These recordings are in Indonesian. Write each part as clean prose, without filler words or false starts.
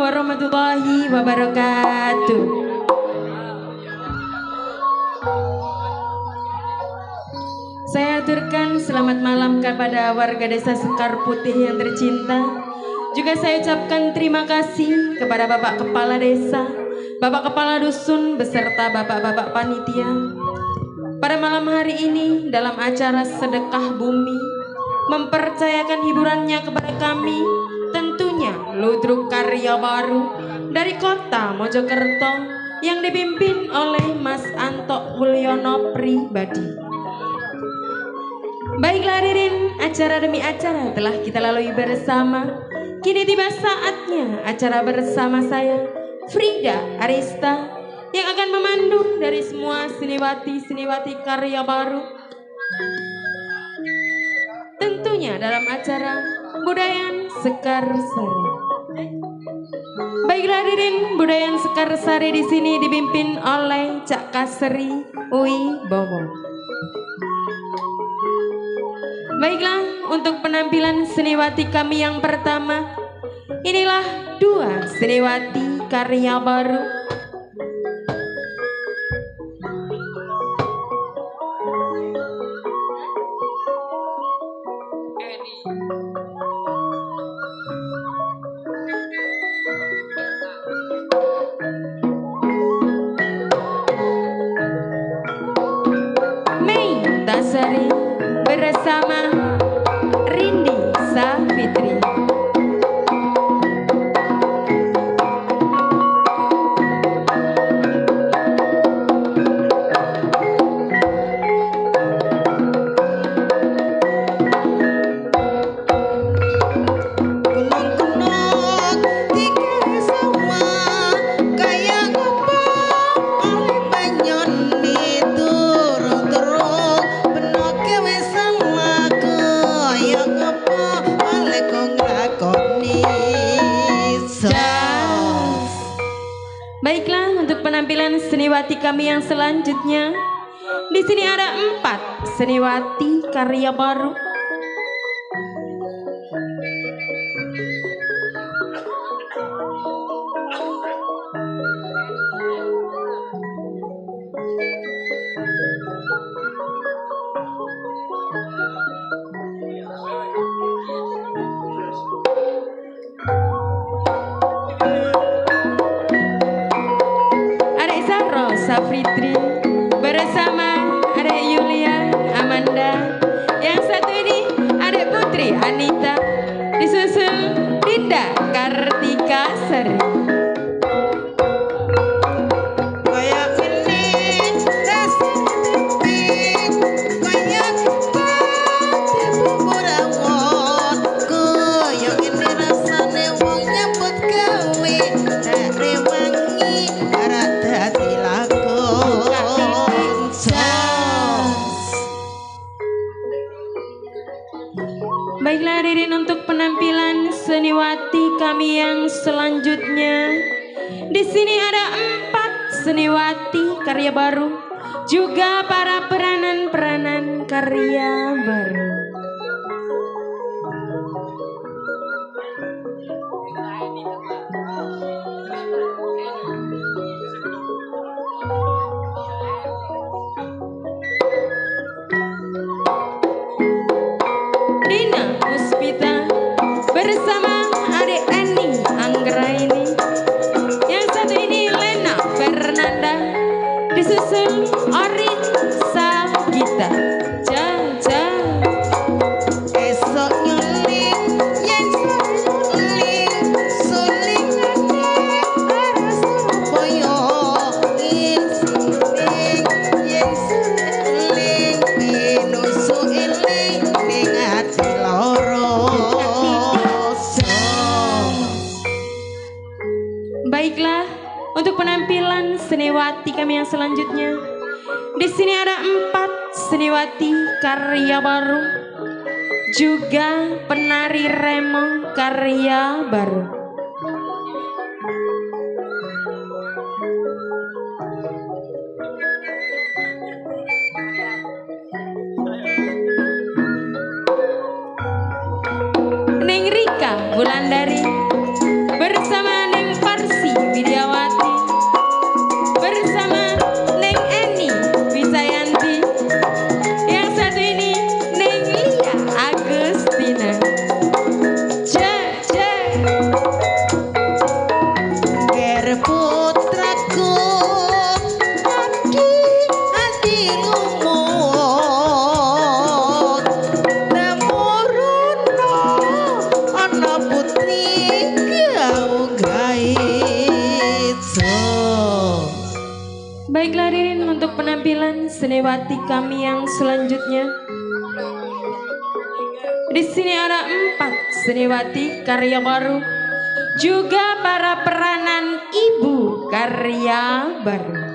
warahmatullahi wabarakatuh. Saya aturkan selamat malam kepada warga desa Sekar Putih yang tercinta. Juga saya ucapkan terima kasih kepada Bapak Kepala Desa, Bapak Kepala Dusun, beserta Bapak-Bapak Panitia. Pada malam hari ini dalam acara Sedekah Bumi, mempercayakan hiburannya kepada kami, tentunya Ludruk Karya Baru dari kota Mojokerto yang dipimpin oleh Mas Anto Wulyono pribadi. Baiklah hadirin, acara demi acara telah kita lalui bersama. Kini tiba saatnya acara bersama saya, Frida Arista, yang akan memandu dari semua siniwati-siniwati karya baru. Tentunya dalam acara Budayan Sekarsari. Baiklah hadirin, Budayan Sekarsari di sini dipimpin oleh Cak Kasri Ui Bobo. Baiklah, untuk penampilan seniwati kami yang pertama, inilah dua seniwati karya baru. Mei Tasari bersama Rindi Safitri. Baiklah, untuk penampilan seniwati kami yang selanjutnya, di sini ada 4 seniwati karya baru. Safitri bersama adek Yulia Amanda, yang satu ini adek Putri Anita, disusul Dinda Kartika Sari. Baiklah hadirin, untuk penampilan seniwati kami yang selanjutnya, di sini ada 4 seniwati karya baru, juga para peranan-peranan karya baru. Dina Puspita bersama adik Eni Anggraini, yang satu ini Lena Fernanda, disusul Orin Sagita. Jaja esok nyuling yang suling suling arah Surabaya in suling yang suling pinusu iling ingat Baiklah, untuk penampilan seniwati kami yang selanjutnya, di sini ada 4 seniwati karya baru, juga penari remo karya baru. Neng Rika Wulandari bersama Neng Baiklah Ririn, untuk penampilan seniwati kami yang selanjutnya. Di sini ada 4 seniwati karya baru, juga para peranan ibu karya baru.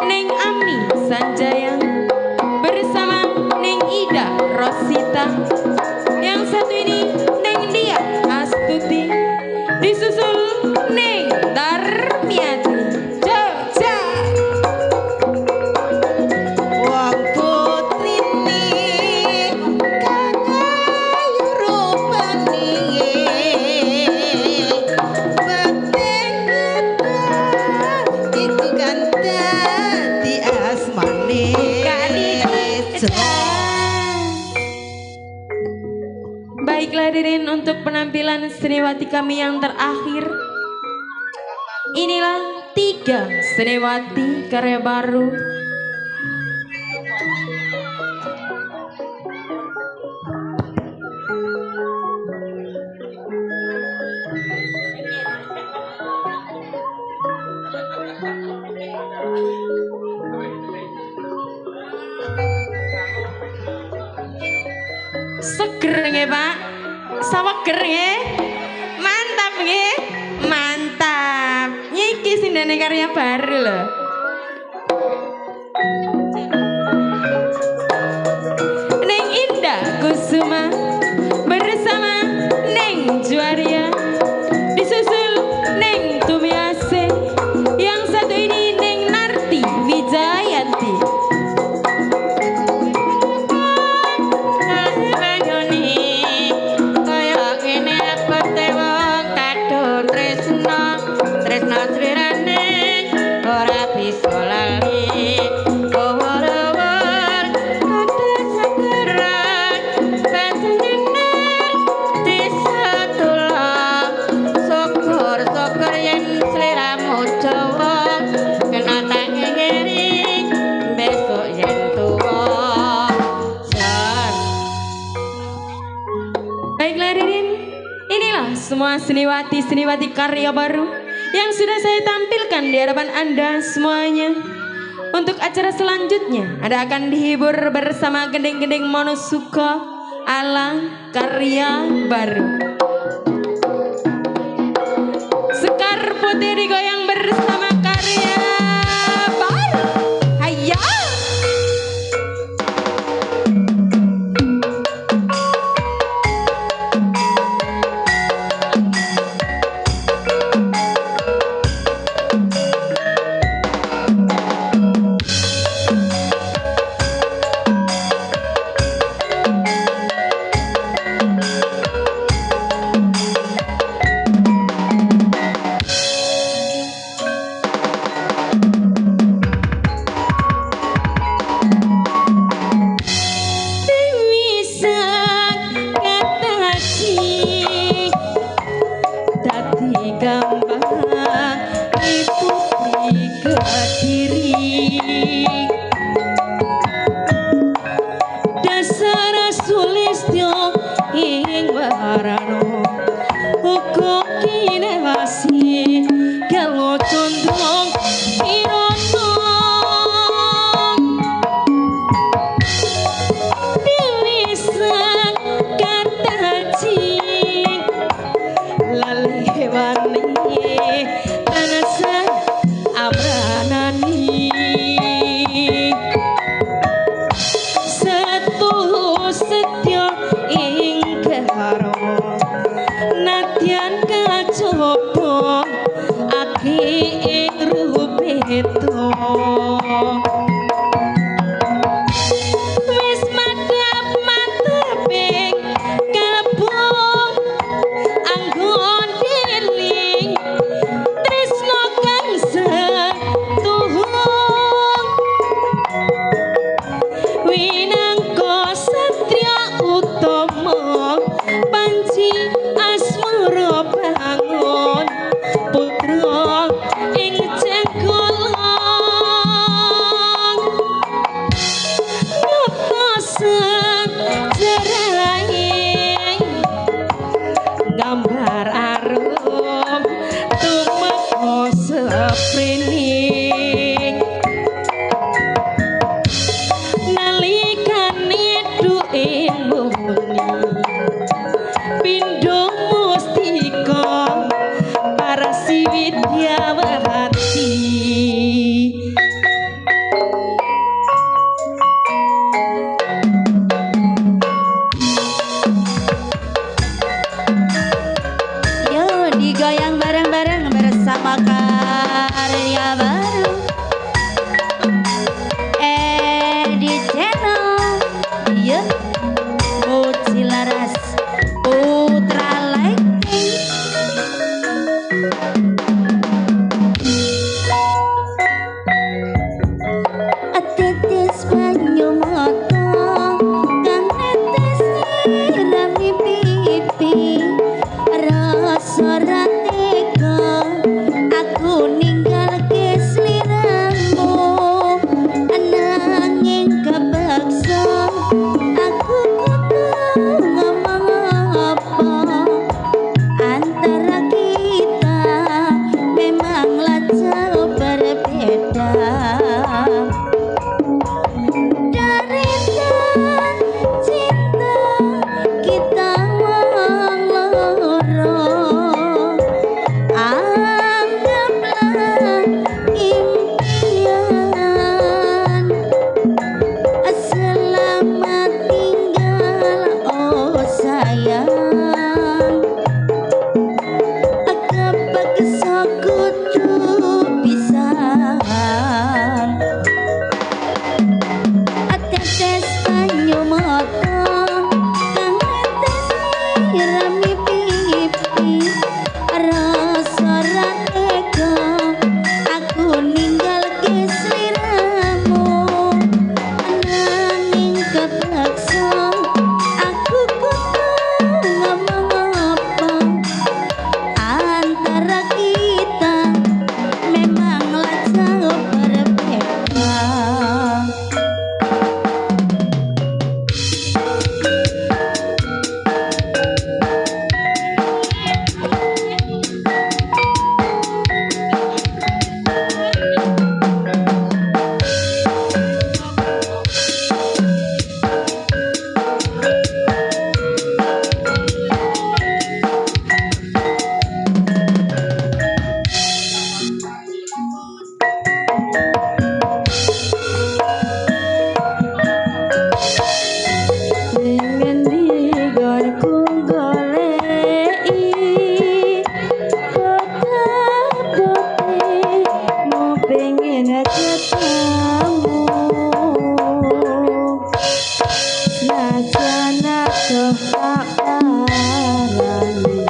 Neng Ami Sanjaya bersama Neng Ida Rosita, yang satu ini Neng Dia Astuti, disusul Neng Darmiati Jogja. Wong putrine kakayu rupane itu kan dadi asmane Baiklah Ririn, untuk penampilan seniwati kami yang terakhir. Inilah 3 seniwati karya baru. Seger nggih Pak, saweger nggih, mantap nggih, mantap. Niki sindene karya baru loh. Neng Indah Kusuma bersama Neng Juaria, disusul Neng Tumiase, yang satu ini Neng Narti Wijayanti. Baiklah Ririn, inilah semua seniwati karya baru yang sudah saya tampilkan di hadapan Anda semuanya. Untuk acara selanjutnya Anda akan dihibur bersama gending-gending Monosuka ala karya baru. Sekar Putih digoyang bersama karya baru. Hayo! nuhuni pindho mustika para si Widyawati. Yo digoyang bareng-bareng bersama karya baru di channel yo Muci Laras Putra Lighting. Tetes banyu mata kang netes nyirami pipi rasa ra tega aku ninggalke sliramu ananging kepaksa aku kudu ngomong apa antara kita memanglah jauh berbeda. Dari dan cinta kita loro anggaplah impian. Selamat tinggal oh sayang, kepaksa kudu pisahan. Tetes banyu mata kang netes nyirami pipi rasa ra tega aku ninggalke sliramu ananging kepaksa aku kudu ngomong apa antara kita memanglah jauh berbeda. Dengan digorku goleki bote-bote mau pengen ketemu najan aku tak parani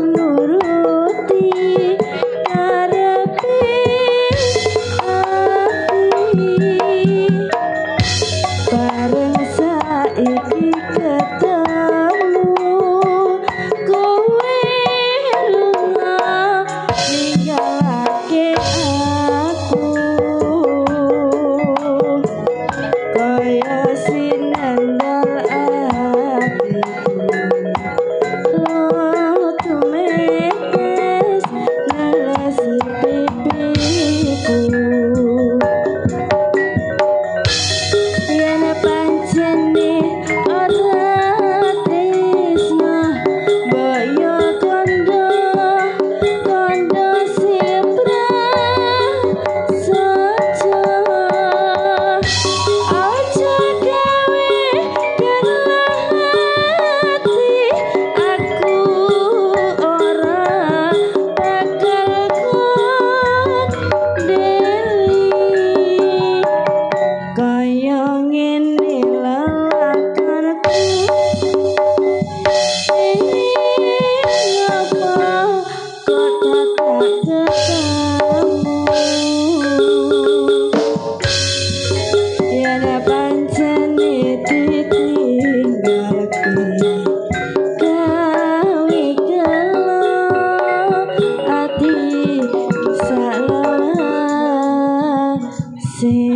nuruti karepe ati. Bareng saiki ketemu kowe lunga ninggalake aku kaya sinendal atiku lo tumetes ngelesi pipiku. Yen pancene ora tresna boyo kondo sipra saja aja gawe kelah hati aku ora bakal kondeli kaya ngene lelakanku ngapa kok tak ketemu yen pancene ditinggalke gawe gelo ati salah sing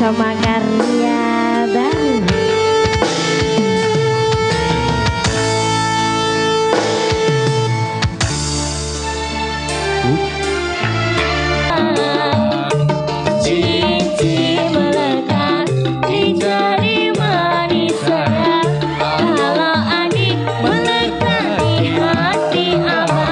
bersama karya baru. Cincin melekat di jari manis saya, kalau adik melekat di hati abang.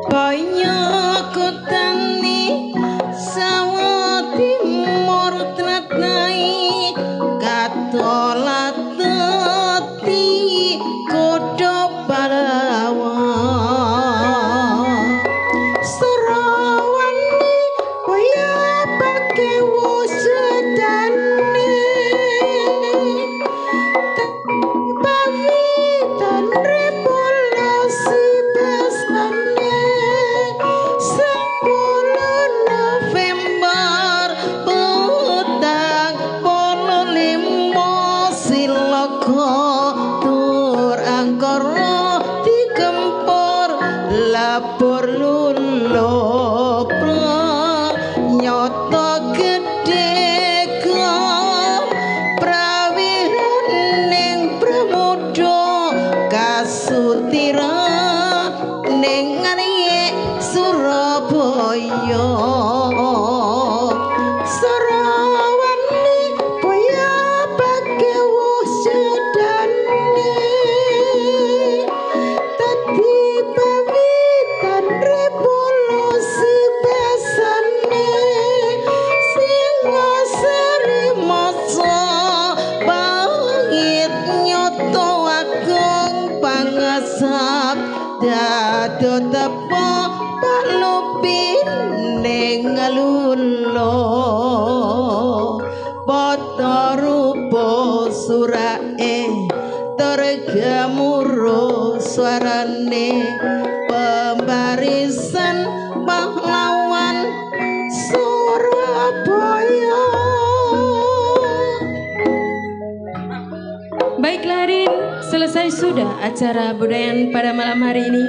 Kaya kotane sawo timur tratnai katolat teti kodho balawa Sarawani kaya pakai wusedane Pavitan revolusi besane 10 November petang polo limo silaka tur angkara digempur lapor lulo nyoto gedhe prawiran ning pramuda kasutira ning arek Surabaya Sarawani kaya pakai wusedane tadi pawitan revolusi besane Singasari masa bangit nyoto agung pangasap dado tepo palupin ning alunlo poto rupa surae tergamuro suarane pembarisan pahlawan Surabaya. Baiklah hadirin, selesai sudah acara budayaan pada malam hari ini.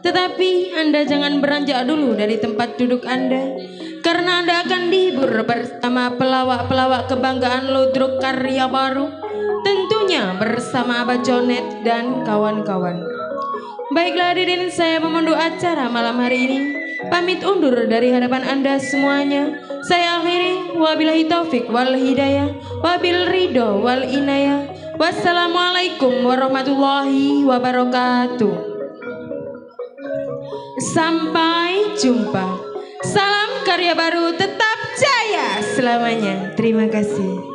Tetapi Anda jangan beranjak dulu dari tempat duduk Anda, karena Anda akan dihibur bersama pelawak-pelawak kebanggaan Ludruk Karya Baru, tentunya bersama Abah Jonet dan kawan-kawan. Baiklah hadirin, saya memandu acara malam hari ini. Pamit undur dari hadapan Anda semuanya. Saya akhiri, wabillahi taufik wal hidayah, wabil ridho wal inayah. Wassalamualaikum warahmatullahi wabarakatuh. Sampai jumpa. Salam karya baru tetap jaya selamanya. Terima kasih.